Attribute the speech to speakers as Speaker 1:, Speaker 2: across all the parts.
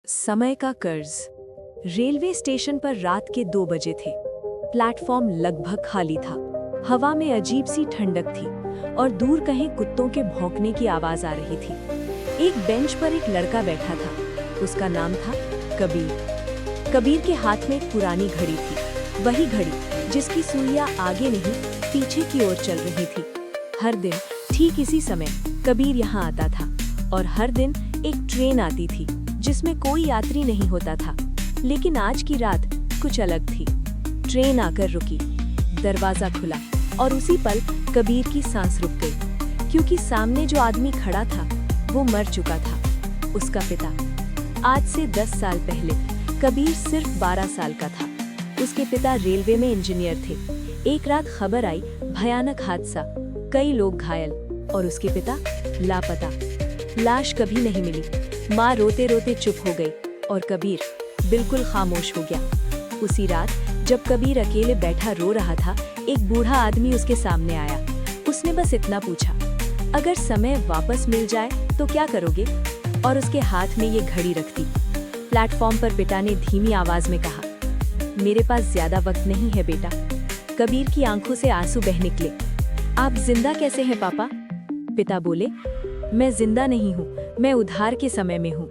Speaker 1: समय का कर्ज। रेलवे स्टेशन पर रात के 2 बजे थे। प्लेटफॉर्म लगभग खाली था। हवा में अजीब सी ठंडक थी और दूर कहीं कुत्तों के भौंकने की आवाज आ रही थी। एक बेंच पर एक लड़का बैठा था। उसका नाम था कबीर। कबीर के हाथ में एक पुरानी घड़ी थी, वही घड़ी जिसकी सुइयां आगे नहीं पीछे की ओर चल रही थी। हर दिन ठीक इसी समय कबीर यहाँ आता था और हर दिन एक ट्रेन आती थी जिसमें कोई यात्री नहीं होता था। लेकिन आज की रात कुछ अलग थी। ट्रेन आकर रुकी, दरवाजा खुला और उसी पल कबीर की सांस रुक गई, क्योंकि सामने जो आदमी खड़ा था वो मर चुका था, उसका पिता। आज से 10 साल पहले कबीर सिर्फ 12 साल का था। उसके पिता रेलवे में इंजीनियर थे। एक रात खबर आई, भयानक हादसा, कई लोग घायल और उसके पिता लापता। लाश कभी नहीं मिली। माँ रोते रोते चुप हो गई और कबीर बिल्कुल खामोश हो गया। उसी रात जब कबीर अकेले बैठा रो रहा था, एक बूढ़ा आदमी उसके सामने आया। उसने बस इतना पूछा, अगर समय वापस मिल जाए तो क्या करोगे? और उसके हाथ में ये घड़ी रख दी। प्लेटफॉर्म पर पिता ने धीमी आवाज में कहा, मेरे पास ज्यादा वक्त नहीं है बेटा। कबीर की आंखों से आंसू बह निकले। आप जिंदा कैसे हैं पापा? पिता बोले, मैं जिंदा नहीं हूँ, मैं उधार के समय में हूँ।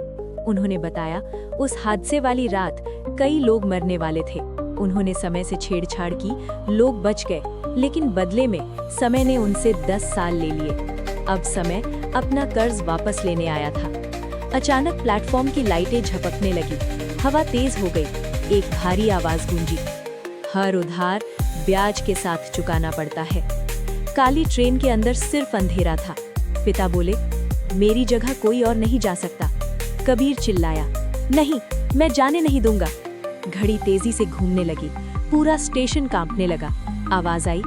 Speaker 1: उन्होंने बताया, उस हादसे वाली रात कई लोग मरने वाले थे। उन्होंने समय से छेड़छाड़ की, लोग बच गए, लेकिन बदले में समय ने उनसे 10 साल ले लिए। अब समय अपना कर्ज वापस लेने आया था। अचानक प्लेटफॉर्म की लाइटें झपकने लगी, हवा तेज हो गई। एक भारी आवाज गूंजी, हर उधार ब्याज के साथ चुकाना पड़ता है। काली ट्रेन के अंदर सिर्फ अंधेरा था। पिता बोले, मेरी जगह कोई और नहीं जा सकता। कबीर चिल्लाया, नहीं, मैं जाने नहीं दूंगा। घड़ी तेजी से घूमने लगी, पूरा स्टेशन कांपने लगा। आवाज आई,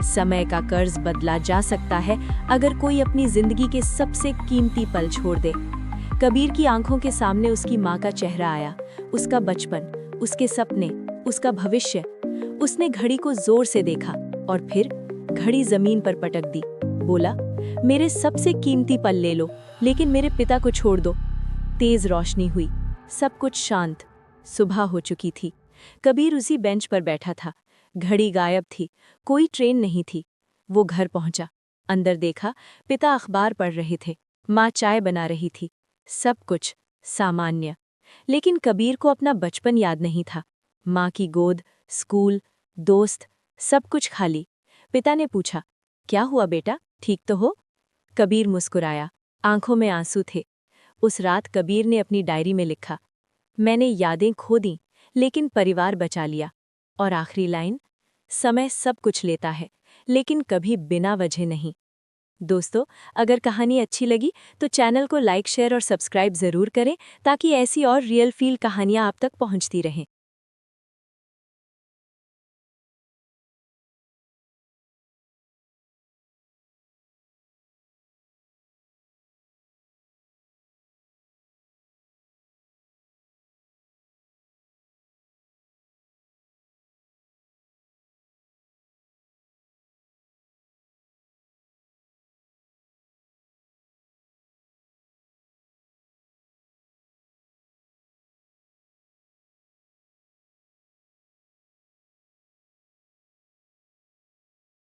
Speaker 1: समय का कर्ज बदला जा सकता है अगर कोई अपनी जिंदगी के सबसे कीमती पल छोड़ दे। कबीर की आंखों के सामने उसकी माँ का चेहरा आया, उसका बचपन, उसके सपने, उसका भविष्य। उसने घड़ी को जोर से देखा और फिर घड़ी जमीन पर पटक दी। बोला, मेरे सबसे कीमती पल ले लो, लेकिन मेरे पिता को छोड़ दो। तेज रोशनी हुई, सब कुछ शांत। सुबह हो चुकी थी। कबीर उसी बेंच पर बैठा था। घड़ी गायब थी, कोई ट्रेन नहीं थी। वो घर पहुंचा, अंदर देखा, पिता अखबार पढ़ रहे थे, माँ चाय बना रही थी। सब कुछ सामान्य, लेकिन कबीर को अपना बचपन याद नहीं था। माँ की गोद, स्कूल, दोस्त, सब कुछ खाली। पिता ने पूछा, क्या हुआ बेटा, ठीक तो हो? कबीर मुस्कुराया, आंखों में आंसू थे। उस रात कबीर ने अपनी डायरी में लिखा, मैंने यादें खो दी लेकिन परिवार बचा लिया। और आखिरी लाइन, समय सब कुछ लेता है लेकिन कभी बिना वजह नहीं। दोस्तों, अगर कहानी अच्छी लगी तो चैनल को लाइक, शेयर और सब्सक्राइब जरूर करें, ताकि ऐसी और रियल फील कहानियां आप तक पहुंचती रहें।